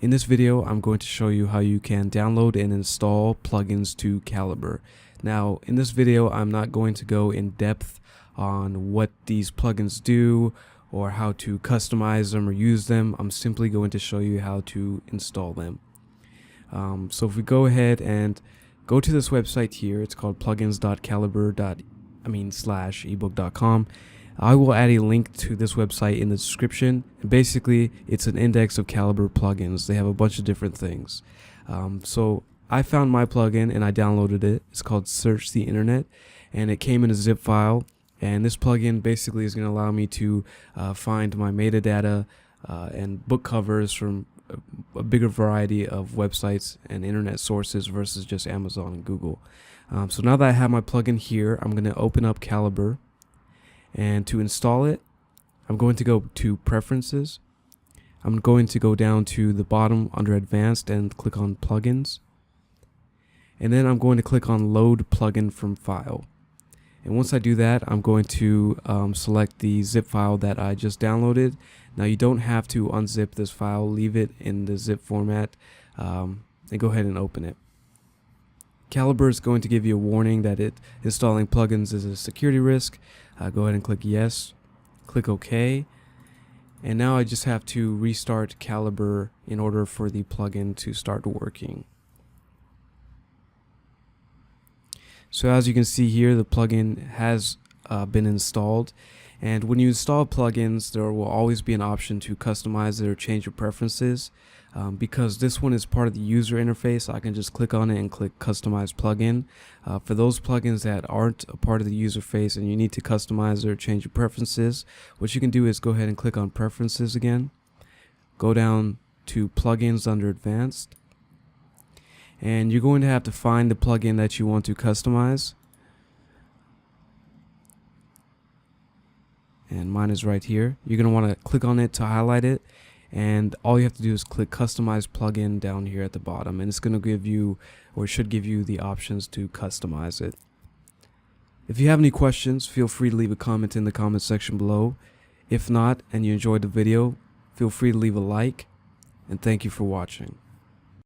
In this video, I'm going to show you how you can download and install plugins to Calibre. Now, in this video, I'm not going to go in depth on what these plugins do or how to customize them or use them. I'm simply going to show you how to install them. So if we go ahead and go to this website here, it's called plugins.calibre.ebook.com. I will add a link to this website in the description. And basically, it's an index of Calibre plugins. They have a bunch of different things. So I found my plugin and I downloaded it. It's called Search the Internet, and it came in a zip file. And this plugin basically is going to allow me to find my metadata and book covers from a bigger variety of websites and internet sources versus just Amazon and Google. So now that I have my plugin here, I'm going to open up Calibre. And to install it, I'm going to go to Preferences. I'm going to go down to the bottom under Advanced and click on Plugins. And then I'm going to click on Load Plugin from File. And once I do that, I'm going to select the zip file that I just downloaded. Now you don't have to unzip this file, leave it in the zip format, and go ahead and open it. Calibre is going to give you a warning that installing plugins is a security risk. Go ahead and click yes, click OK, and now I just have to restart Calibre in order for the plugin to start working. So as you can see here, the plugin has been installed, and when you install plugins, there will always be an option to customize it or change your preferences. Because this one is part of the user interface, I can just click on it and click Customize Plugin. For those plugins that aren't a part of the user face and you need to customize or change your preferences, what you can do is go ahead and click on Preferences again. Go down to Plugins under Advanced. And you're going to have to find the plugin that you want to customize. And mine is right here. You're going to want to click on it to highlight it. And all you have to do is click Customize Plugin down here at the bottom, and it's going to give you, or should give you, the options to customize it. If you have any questions, feel free to leave a comment in the comment section below. If not, and you enjoyed the video, feel free to leave a like, and thank you for watching.